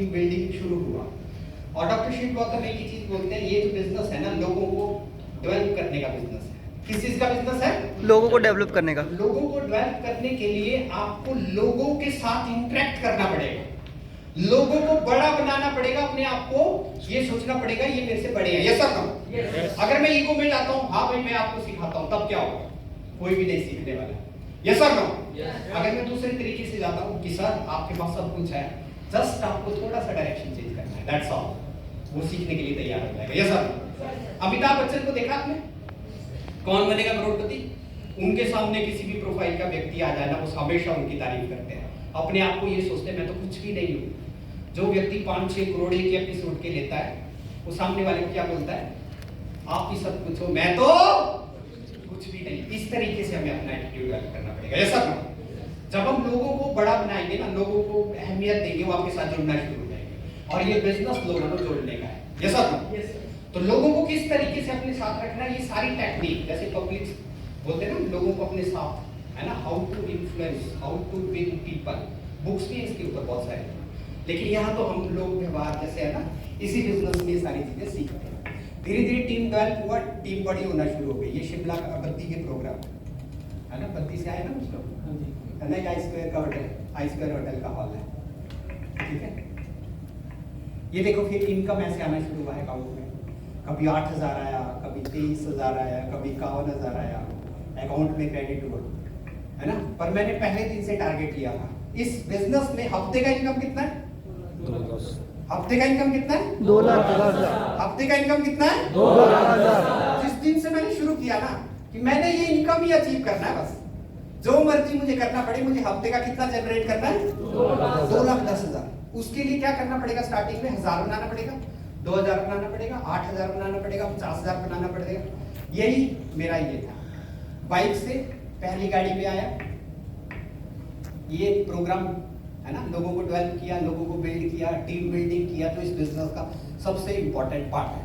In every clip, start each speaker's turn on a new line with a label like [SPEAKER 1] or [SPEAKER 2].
[SPEAKER 1] Team building शुरू हुआ। और डॉक्टर शिव गौतम एक ही चीज बोलते हैं, ये जो बिजनेस है ना, लोगों को डेवलप करने का बिजनेस है। किस चीज का बिजनेस है?
[SPEAKER 2] लोगों को डेवलप करने का।
[SPEAKER 1] लोगों को डेवलप करने के लिए आपको लोगों के साथ इंटरेक्ट करना पड़ेगा, लोगों को बड़ा बनाना पड़ेगा, अपने आप को ये सोचना पड़ेगा ये मेरे से बड़े हैं। Yes sir no? अगर मैं ईगो में जाता हूँ, हाँ भाई मैं आपको सिखाता हूँ, तब क्या होगा? कोई भी नहीं सीखने वाला। Yes sir no? अगर मैं दूसरे तरीके से जाता हूँ कि सर आपके पास सब कुछ है, जस्ट आपको थोड़ा सा डायरेक्शन चेंज करना है, दैट्स ऑल, वो सीखने के लिए तैयार हो जाएगा। Yes sir? अमिताभ बच्चन को देखा आपने? कौन बनेगा करोड़पति? उनके सामने किसी भी प्रोफाइल का व्यक्ति आ जाए ना, वो हमेशा उनकी तारीफ करते हैं, अपने आप को ये सोचते हैं मैं तो कुछ भी नहीं हूँ। जो व्यक्ति 5-6 करोड़ के एपिसोड के लेता है, वो सामने वाले को क्या बोलता है? आप ही सब कुछ हो, मैं तो कुछ भी नहीं। इस तरीके से हमें अपना एटीट्यूड डेवलप करना पड़ेगा। ऐसा ना, जब हम लोगों को बड़ा बनाएंगे ना, लोगों को अहमियत देंगे, वो आपके साथ जुड़ना शुरू हो जाएंगे। और ये बिजनेस लोगों को जोड़ने का है। ऐसा ना, तो लोगों को किस तरीके से अपने साथ रखना, ये सारी टेक्निक, जैसे पब्लिक बोलते हैं ना लोगों को अपने साथ, है ना, how to influence, how to win people, books भी इसके ऊपर बहुत सारे। लेकिन यहाँ तो हम लोग व्यवहार जैसे है ना, इसी बिजनेस में ये सारी चीजें सीखते हैं। धीरे धीरे टीम डेवलप हुआ, टीम बड़ी होना शुरू हो गई। ये शिमला का बद्दी के प्रोग्राम है ना, बद्दी से आए ना कुछ लोग, है ना, आई स्क्वायर का होटल, आई स्क्वायर होटल का हॉल है, ठीक है। ये देखो फिर इनकम ऐसे आना शुरू हुआ है अकाउंट में, कभी 8,000 आया, कभी 23,000 आया, कभी 51,000 आया, अकाउंट में क्रेडिट हुआ, है ना। पर मैंने पहले दिन से टारगेट लिया था, इस बिजनेस में हफ्ते का इनकम कितना है?
[SPEAKER 2] 2,10,000।
[SPEAKER 1] हफ्ते का इनकम कितना है?
[SPEAKER 2] 2,10,000।
[SPEAKER 1] हफ्ते का इनकम कितना है?
[SPEAKER 2] 2,10,000।
[SPEAKER 1] जिस दिन से मैंने शुरू किया ना कि मैंने ये इनकम ही अचीव करना है, बस जो मर्जी मुझे करना पड़े, मुझे हफ्ते का कितना जनरेट करना है? 2,10,000। उसके लिए क्या करना पड़ेगा? स्टार्टिंग में 1,000 बनाना पड़ेगा, 2,000 बनाना पड़ेगा, 8,000 बनाना पड़ेगा, 50,000 बनाना पड़ेगा। यही मेरा ये था। बाइक से पहली गाड़ी पे आया, ये प्रोग्राम है ना, लोगों को डेवलप किया, लोगों को बिल्ड किया, टीम बिल्डिंग किया, तो इस बिजनेस का सबसे इंपॉर्टेंट पार्ट है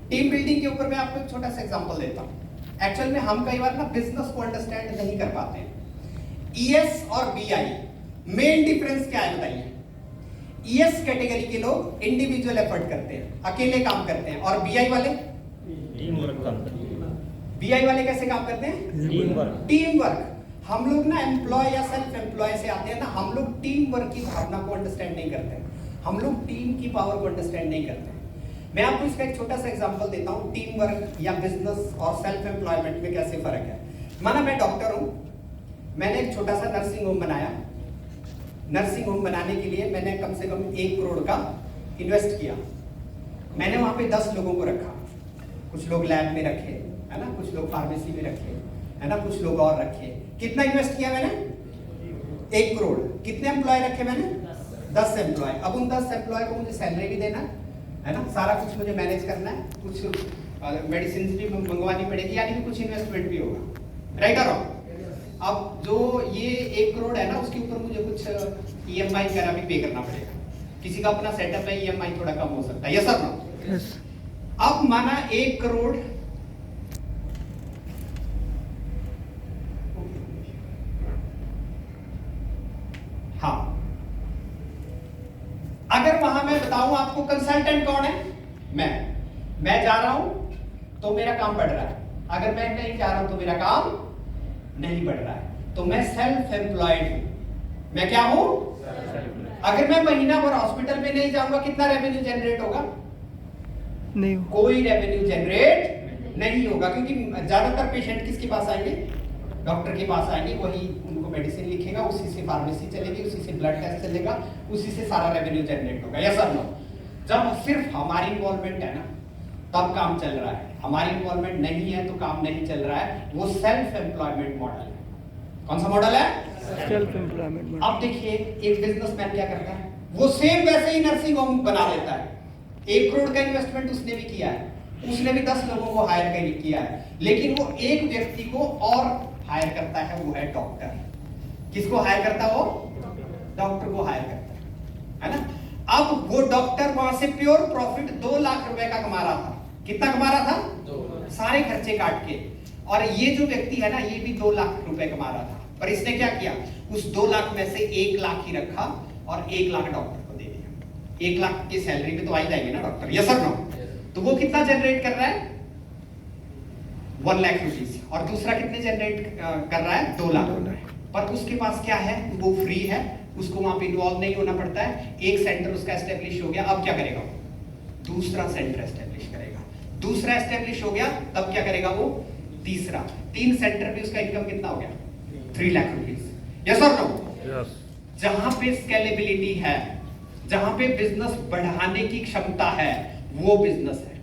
[SPEAKER 1] टीम बिल्डिंग। के ऊपर मैं आपको एक छोटा सा एग्जांपल देता हूँ। एक्चुअल में हम कई बार ना बिजनेस को अंडरस्टैंड नहीं कर पाते हैं। ईएस और बीआई, मेन डिफरेंस क्या है बताइए? ईएस कैटेगरी के लोग इंडिविजुअल एफर्ट करते हैं, अकेले काम करते हैं, और बीआई वाले
[SPEAKER 2] टीम वर्क काम करते हैं।
[SPEAKER 1] बीआई वाले कैसे काम करते हैं? Team work. हम लोग ना एम्प्लॉय या सेल्फ एम्प्लॉय से आते हैं ना, हम लोग टीम वर्क की भावना को अंडरस्टैंड नहीं करते, हम लोग टीम की पावर को अंडरस्टैंड नहीं करते। मैं आपको इसका एक छोटा सा एग्जांपल देता हूँ, टीम वर्क या बिजनेस और सेल्फ एम्प्लॉयमेंट में कैसे फर्क है। माना मैं डॉक्टर हूँ, मैंने एक छोटा सा नर्सिंग होम बनाया। नर्सिंग होम बनाने के लिए मैंने कम से कम 1 करोड़ का इन्वेस्ट किया। मैंने वहां पे 10 लोगों को रखा, कुछ लोग लैब में रखे, है ना, कुछ लोग फार्मेसी में रखे, है ना, कुछ लोग और रखे। कितना इन्वेस्ट किया मैंने? 1 करोड़। कितने एम्प्लॉय रखे मैंने? 10 एम्प्लॉय। अब उन 10 एम्प्लॉय को मुझे सैलरी भी देना है ना, सारा कुछ मुझे मैनेज करना है, कुछ मेडिसिन भी मंगवानी पड़ेगी, यानी कि कुछ इन्वेस्टमेंट भी होगा, राइट और रॉन्ग? अब जो ये 1 करोड़ है ना, उसके ऊपर मुझे कुछ ईएमआई वगैरह भी पे करना पड़ेगा। किसी का अपना सेटअप है, ईएमआई थोड़ा कम हो सकता है, यस सर नो? अब माना 1 करोड़, हाँ, अगर वहां मैं बताऊं आपको कंसल्टेंट कौन है? मैं जा रहा हूं तो मेरा काम बढ़ रहा है, अगर मैं नहीं जा रहा हूं तो मेरा काम नहीं बढ़ रहा है, तो मैं सेल्फ एम्प्लॉयड हूं। मैं क्या हूं? अगर मैं महीना भर हॉस्पिटल में नहीं जाऊंगा, कितना रेवेन्यू जनरेट होगा?
[SPEAKER 2] नहीं,
[SPEAKER 1] कोई रेवेन्यू जनरेट नहीं होगा, क्योंकि ज्यादातर पेशेंट किसके पास आएंगे? डॉक्टर के पास आएंगे, वही उनको मेडिसिन लिखेगा, उसी से फार्मेसी चलेगी, उसी से ब्लड टेस्ट चलेगा, उसी से सारा रेवेन्यू जनरेट होगा, यस और नो? जब सिर्फ हमारी इन्वॉल्वमेंट है ना, तब काम चल रहा है। हमारी इन्वॉल्वमेंट नहीं है तो काम नहीं चल रहा है। वो सेल्फ एम्प्लॉयमेंट मॉडल है। कौन सा मॉडल है?
[SPEAKER 2] Self employment model.
[SPEAKER 1] अब देखिए एक बिजनेसमैन क्या करता है, वो सेम वैसे ही नर्सिंग होम बना लेता है। 1 करोड़ का इन्वेस्टमेंट उसने भी किया है, उसने भी 10 लोगों को हायर किया है, लेकिन वो एक व्यक्ति को और हायर करता है, वो है डॉक्टर। किसको हायर करता है वो? डॉक्टर को हायर करता है ना। अब वो डॉक्टर वहां से प्योर प्रॉफिट 2 लाख रुपए का कमा रहा था। कितना कमा रहा था? 2 सारे खर्चे काट के। और ये जो व्यक्ति है ना, ये भी 2 लाख रुपए कमा रहा था, पर इसने क्या किया, उस 2 लाख में से 1 लाख ही रखा और 1 लाख डॉक्टर को दे दिया। 1 लाख की सैलरी पे तो आ ही जाएंगे ना डॉक्टर, यस और नो? तो वो कितना जनरेट कर रहा है? 1 लाख रुपीज। और दूसरा कितने जनरेट कर रहा है? 2 लाख। पर उसके पास क्या है? वो फ्री है, उसको वहां पे इन्वॉल्व नहीं होना पड़ता है। एक सेंटर उसका एस्टेब्लिश हो गया, अब क्या करेगा? दूसरा सेंटर एस्टेब्लिश करेगा। दूसरा एस्टेब्लिश हो गया, तब क्या करेगा वो? तीसरा। 3 सेंटर पे उसका इनकम कितना हो गया? 3 लाख रुपीज, यस और नो?
[SPEAKER 2] यस।
[SPEAKER 1] जहां पे स्केलेबिलिटी है, जहां पे बिजनेस बढ़ाने की क्षमता है, वो बिजनेस है।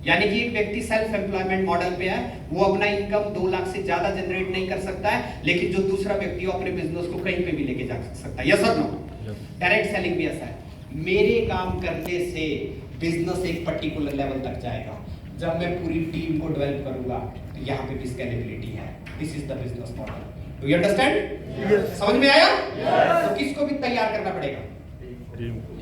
[SPEAKER 1] यानी कि एक व्यक्ति सेल्फ एम्प्लॉयमेंट मॉडल पे है, वो अपना इनकम 2 लाख से ज्यादा जनरेट नहीं कर सकता है, लेकिन जो दूसरा व्यक्ति हो अपने बिजनेस को कहीं पे भी लेके जा सकता है, यस और नो? डायरेक्ट सेलिंग भी ऐसा है। मेरे काम करने से बिजनेस एक पर्टिकुलर लेवल तक जाएगा। जब मैं पूरी टीम को डेवलप करूंगा तो यहाँ पे भी स्केलेबिलिटी है। This is the business model. Do you understand? समझ में आया? तो किसको भी तैयार करना पड़ेगा?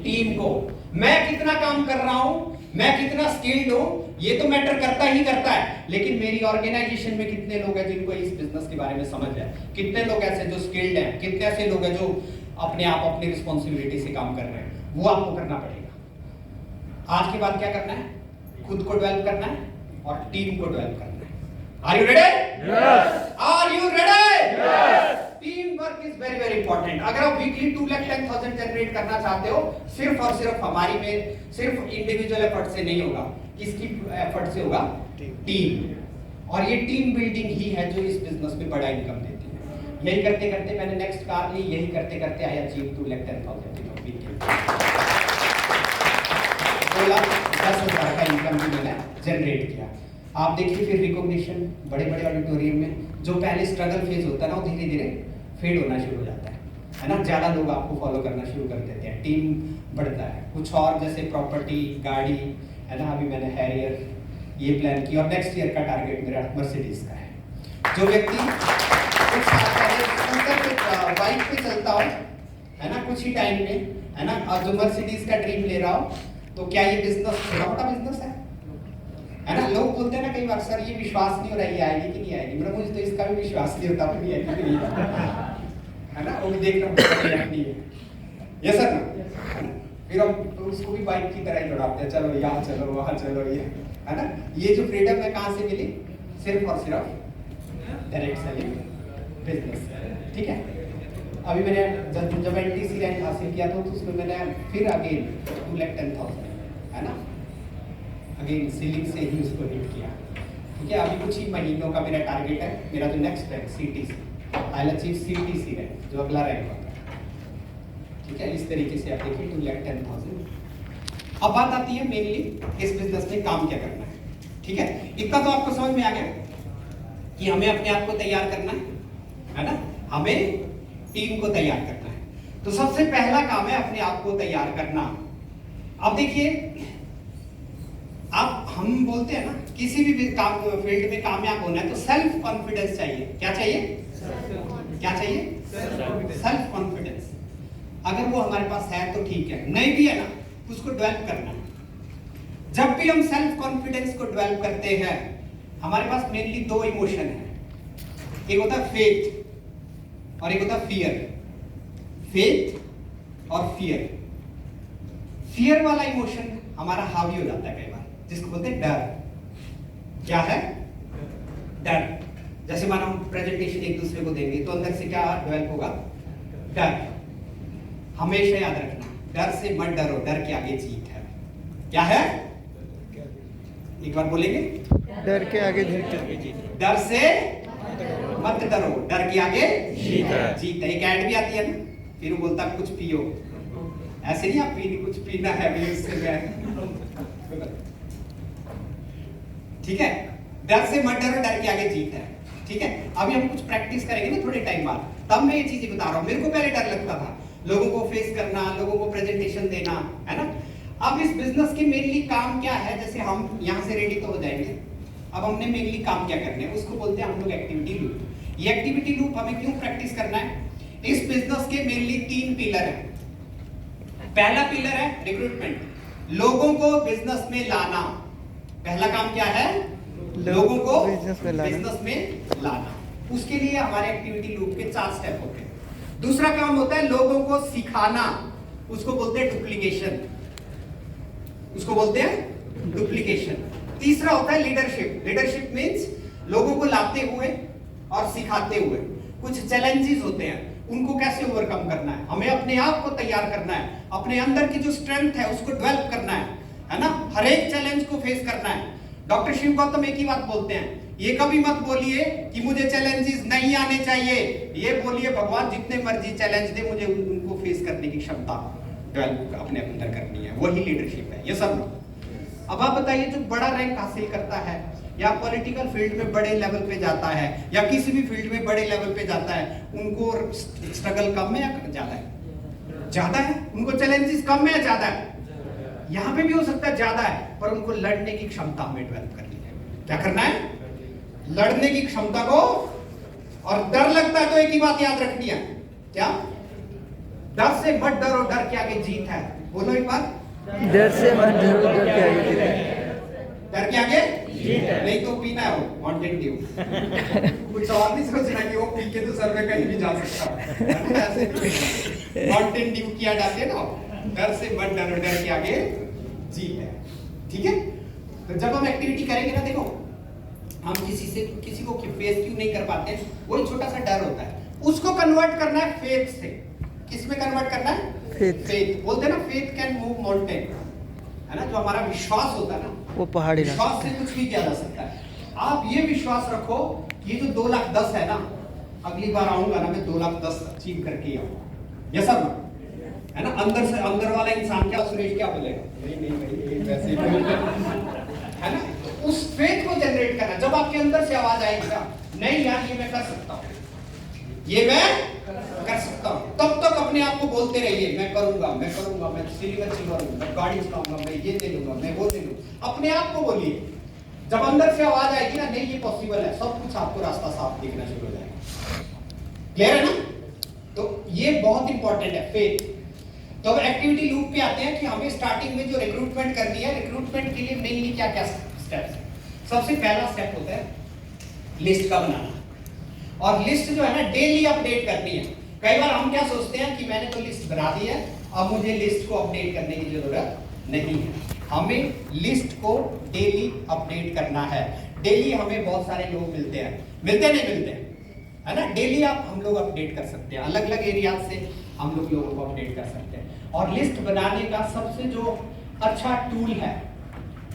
[SPEAKER 1] टीम को। मैं कितना काम कर रहा हूं, मैं कितना स्किल्ड हूं, ये तो मैटर करता ही करता है, लेकिन मेरी ऑर्गेनाइजेशन में कितने लोग हैं जिनको इस बिजनेस के बारे में समझ है, कितने लोग ऐसे जो स्किल्ड हैं, कितने ऐसे लोग हैं जो अपने आप अपनी रिस्पॉन्सिबिलिटी से काम कर रहे हैं, वो आपको करना पड़ेगा। आज के बाद क्या करना है? खुद को डेवलप करना है और टीम को डेवलप करना है। Are you ready?
[SPEAKER 2] Yes.
[SPEAKER 1] Are you ready?
[SPEAKER 2] Yes.
[SPEAKER 1] Team work is very very important. अगर आप वीकली 2,10,000 जनरेट करना चाहते हो, सिर्फ और सिर्फ हमारी में सिर्फ इंडिविजुअल एफर्ट से नहीं होगा, इसकी एफर्ट से होगा टीम। और ये टीम बिल्डिंग ही है जो इस बिजनेस में बड़ा इनकम देती है। यही करते करते मैंने नेक्स्ट कार ली, यही करते करते आई अचीव 2,10,000 वीकली। 2,10,000 का इनकम भी मैंने जनरेट किया। आप देखिए फिर रिकॉग्निशन बड़े बड़े ऑडिटोरियम में, जो पहले स्ट्रगल फेज होता है ना, वो धीरे धीरे फेड होना शुरू हो जाता है ना? ज्यादा लोग आपको फॉलो करना शुरू कर देते हैं, टीम बढ़ता है। कुछ और जैसे प्रॉपर्टी, गाड़ी, है ना? अभी मैंने हैरियर ये प्लान की और नेक्स्ट ईयर का टारगेट मेरा मर्सिडीज का है। जो व्यक्ति कुछ साल पहले स्कूटर पे बाइक पे चलता हो, है ना, कुछ ही टाइम में, है ना, और जो मर्सिडीज का ड्रीम ले रहा हो, तो क्या ये बिजनेस छोटा मोटा बिजनेस है ना? लोग बोलते हैं ना कई बार, सर ये विश्वास नहीं हो रहा है, ये आएगी कि नहीं आएगी। मतलब मुझे तो इसका भी विश्वास नहीं होता कि आएगी कि नहीं, है ना? वो भी देखना नहीं है, ये सर ना? फिर हम तो उसको भी बाइक की तरह ही दौड़ाते हैं, चलो यहाँ चलो वहाँ चलो, ये है ना? ये जो फ्रीडम है कहाँ से मिली? सिर्फ और सिर्फ डायरेक्ट सेलिंग बिजनेस, ठीक है? अभी मैंने जब NTC रैंक हासिल किया था, तो उसमें मैंने फिर अगेन 2,10,000, है ना, अगेन सीलिंग से ही उसको हिट किया, ठीक है? अभी कुछ ही महीनों का मेरा टारगेट है। मेरा जो next rank CTC, I will achieve CTC rank, जो अगला रैंक होता है, ठीक है? इस तरीके से आप देखिए 2,10,000। अब बात आती है मेनली इस बिजनेस में काम क्या करना है, ठीक है? इतना तो आपको समझ में आ गया कि हमें अपने आप को तैयार करना है ना? हमें टीम को तैयार करना है। तो सबसे पहला काम है अपने आप को तैयार करना। अब देखिए, आप हम बोलते हैं ना, किसी भी काम फील्ड में कामयाब होना है तो सेल्फ कॉन्फिडेंस चाहिए। क्या चाहिए? क्या चाहिए? Self confidence. अगर वो हमारे पास है तो ठीक है, नहीं भी है ना, उसको डेवलप करना है। जब भी हम सेल्फ कॉन्फिडेंस को डेवलप करते हैं, हमारे पास मेनली 2 इमोशन है। एक होता है फेथ और एक होता है फियर। फेथ और फियर। फियर वाला इमोशन हमारा हावी हो जाता है कई बार, जिसको बोलते हैं डर। क्या है? डर। जैसे मानो हम प्रेजेंटेशन एक दूसरे को देंगे तो अंदर से क्या डेवलप होगा? डर। हमेशा याद रखना, डर से मत डरो, डर के आगे जीत है। क्या है? एक बार बोलेंगे,
[SPEAKER 2] डर के आगे जीत है।
[SPEAKER 1] डर से मत डरो, डर के आगे जीत है। जीत है। एक ऐड भी आती है ना, फिर वो बोलता है कुछ पियो, ऐसे नहीं आप पी, कुछ पीना है भी उससे, ठीक है? डर से मत डरो, डर के आगे जीत है, ठीक है? अभी हम कुछ प्रैक्टिस करेंगे ना थोड़े टाइम बाद, तब मैं ये चीजें बता रहा हूँ। मेरे को पहले डर लगता था, लोगों को फेस करना, लोगों को प्रेजेंटेशन देना, है ना? अब इस बिजनेस के मेनली काम क्या है? जैसे हम यहाँ से रेडी तो हो जाएंगे, अब हमने मेनली काम क्या करना है, उसको बोलते हैं हम लोग एक्टिविटी लूप। ये एक्टिविटी लूप हमें क्यों प्रैक्टिस करना है? इस बिजनेस के मेनली 3 पिलर है। पहला पिलर है रिक्रूटमेंट, लोगों को बिजनेस में लाना। पहला काम क्या है? लोगों को बिजनेस में लाना। उसके लिए हमारे एक्टिविटी लूप के 4 स्टेप होते हैं। दूसरा काम होता है लोगों को सिखाना, उसको बोलते हैं डुप्लीकेशन, उसको बोलते हैं डुप्लीकेशन। तीसरा होता है लीडरशिप। लीडरशिप मींस लोगों को लाते हुए और सिखाते हुए। कुछ चैलेंजेस होते हैं, उनको कैसे ओवरकम करना है, हमें अपने आप को तैयार करना है, अपने अंदर की जो स्ट्रेंथ है उसको डेवलप करना है ना, हर एक चैलेंज को फेस करना है। डॉक्टर शिव गौतम एक ही बात बोलते हैं, ये कभी मत बोलिए कि मुझे चैलेंजेस नहीं आने चाहिए, ये बोलिए भगवान जितने मर्जी चैलेंज दे मुझे उनको फेस करने की क्षमता डेवलप अपने अंदर करनी है, वही लीडरशिप है। ये सब। अब आप बताइए, जो बड़ा रैंक हासिल करता है या पॉलिटिकल फील्ड में बड़े लेवल पे जाता है या किसी भी फील्ड में बड़े लेवल पे जाता है, उनको स्ट्रगल कम है या ज्यादा है? ज्यादा है। उनको चैलेंजेस कम है या ज्यादा है? यहाँ पे भी हो सकता है ज्यादा है, पर उनको लड़ने की क्षमता हमें डेवलप करनी है। क्या करना है? लड़ने की क्षमता को। और डर लगता है तो एक ही बात याद रखनी है, क्या? डर से मत डरो, डर के आगे जीत है। बोलो एक बार,
[SPEAKER 2] डर से मत डरो, डर के आगे जीत है।
[SPEAKER 1] डर के आगे जीत है। नहीं तो पीना है वो माउंटेन ड्यू। कुछ और नहीं सोचना कि वो पी के तो सर में कहीं भी जा सकता है। माउंटेन ड्यू किया जाते है ना, डर से मत डरो, डर के आगे जीत है। ठीक है। तो जब हम एक्टिविटी करेंगे ना, देखो हम किसी को फेस क्यों नहीं कर पाते, वही छोटा सा डर होता है, उसको कन्वर्ट करना है फेथ से। किस में कन्वर्ट करना है? फेथ। बोलते हैं ना, फेथ कैन मूव माउंटेन, है ना। जो हमारा विश्वास होता है ना,
[SPEAKER 2] वो पहाड़ी
[SPEAKER 1] विश्वास से कुछ भी किया जा सकता है। आप ये विश्वास रखो, ये जो 2,10,000 है ना, अगली बार आऊंगा ना मैं 2,10,000 अचीव करके आऊंगा। ये सब है ना। अंदर से अंदर वाला इंसान क्या, सुरेश क्या बोलेगा? नहीं भाई वैसे ही है ना। उस फेथ को जनरेट करना। जब आपके अंदर से आवाज आएगी ना, नहीं यार ये मैं कर सकता हूँ, ये मैं कर सकता हूँ, तब तक अपने आप को बोलते रहिए, मैं करूंगा, मैं करूंगा, मैं सिल्वर लूंगा, मैं गाड़ी चलाऊंगा, मैं ये ले लूंगा, मैं वो ले लूंगा। अपने आप को बोलिए। जब अंदर से आवाज आएगी ना, नहीं ये पॉसिबल है, सब कुछ आपको रास्ता साफ दिखना शुरू हो जाएगा। क्लियर है ना? तो ये बहुत इंपॉर्टेंट है, फेथ। तो अब एक्टिविटी लूप पे आते हैं कि हमें स्टार्टिंग में जो रिक्रूटमेंट करनी है, रिक्रूटमेंट के लिए मेनली क्या क्या स्टेप्स है। सबसे पहला स्टेप होता है लिस्ट का बनाना। और लिस्ट जो है ना, डेली अपडेट करनी है। कई बार हम क्या सोचते हैं कि मैंने तो लिस्ट बना दी है, अब मुझे लिस्ट को अपडेट करने की जरूरत नहीं है। हमें लिस्ट को डेली अपडेट करना है। डेली हमें बहुत सारे लोग मिलते हैं, मिलते नहीं मिलते, है ना। डेली हम लोग अपडेट कर सकते हैं, अलग अलग एरिया से हम लोग लोगों को अपडेट कर सकते हैं। और लिस्ट बनाने का सबसे जो अच्छा टूल है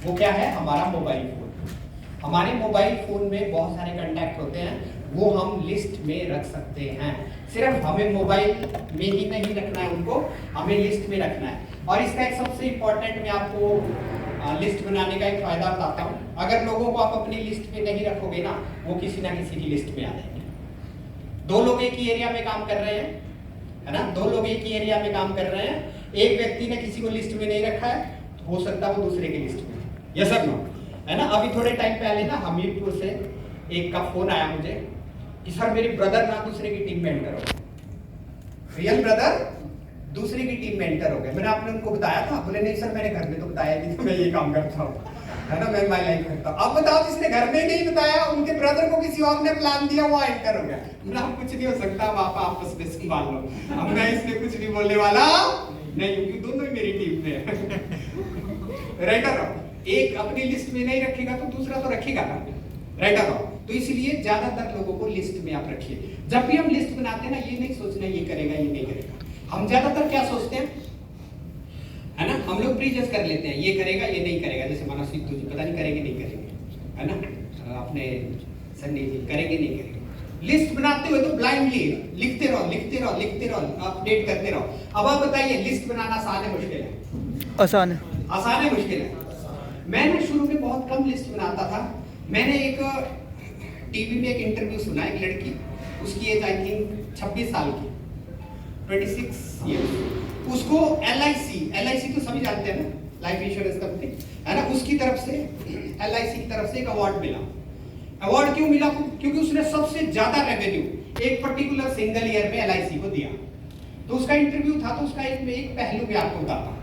[SPEAKER 1] वो क्या है? हमारा मोबाइल फोन। हमारे मोबाइल फोन में बहुत सारे कॉन्टैक्ट होते हैं, वो हम लिस्ट में रख सकते हैं। सिर्फ हमें मोबाइल में ही नहीं रखना है उनको, हमें लिस्ट में रखना है। और इसका एक सबसे इंपॉर्टेंट मैं आपको लिस्ट बनाने का एक फायदा बताता हूँ। अगर लोगों को आप अपनी लिस्ट में नहीं रखोगे ना, वो किसी ना किसी की लिस्ट में आ जाएंगे। दो लोग एक ही एरिया में काम कर रहे हैं, है ना, दो लोग एक ही एरिया में काम कर रहे हैं, एक व्यक्ति ने किसी को लिस्ट में नहीं रखा है, तो हो सकता है वो दूसरे की लिस्ट में। ये सब नो, है ना। अभी थोड़े टाइम पहले ना हमीरपुर से एक का फोन आया मुझे कि सर मेरे ब्रदर ना दूसरे की टीम में एंटर हो गए। रियल ब्रदर दूसरे की टीम में एंटर हो गए। मैंने आपने उनको बताया था, बोले नहीं सर मैंने घर में तो बताया नहीं, तो मैं ये काम करता हूँ, है ना, मैं माई लाइफ करता हूँ। अब बताओ, जिसने घर में नहीं बताया, उनके ब्रदर को किसी और ने प्लान दिया, वो एंटर हो गया। ना कुछ नहीं हो सकता, आप आपस में संभाल लो, अब मैं इसमें कुछ भी बोलने वाला नहीं, क्योंकि दोनों ही मेरी टीम में है। राइटर हो, एक अपनी लिस्ट में नहीं रखेगा तो दूसरा तो रखेगा ना, राइटर हो। तो इसलिए ज्यादातर लोगों को लिस्ट में आप रखिए। जब भी हम लिस्ट बनाते हैं ना, ये नहीं सोचना ये करेगा ये नहीं करेगा। हम ज्यादातर क्या सोचते हैं, है ना, हम लोग प्रीजस कर लेते हैं, ये करेगा ये नहीं करेगा। जैसे मानो सिद्धू जी पता नहीं करेंगे नहीं करेंगे, है ना, अपने सन्नी जी करेंगे नहीं करेंगे। लिस्ट बनाते हुए तो ब्लाइंडली लिखते रहो लिखते रहो लिखते रहो, अपडेट करते रहो। अब आप बताइए, लिस्ट बनाना आसान है मुश्किल है? आसान है। आसान है मुश्किल है? मैंने शुरू में बहुत कम लिस्ट बनाता था। मैंने एक टीवी में एक इंटरव्यू सुना, एक लड़की, उसकी एज आई थिंक 26 साल की, 26 ईयर्स। उसको LIC तो सभी जानते हैं ना, लाइफ इंश्योरेंस कंपनी, है ना, उसकी तरफ से LIC की तरफ से एक अवार्ड मिला। अवार्ड क्यों मिला? क्योंकि उसने सबसे ज्यादा रेवेन्यू एक पर्टिकुलर सिंगल ईयर में LIC को दिया। तो उसका इंटरव्यू था, तो उसका एक पहलू भी आपको बताता हूं।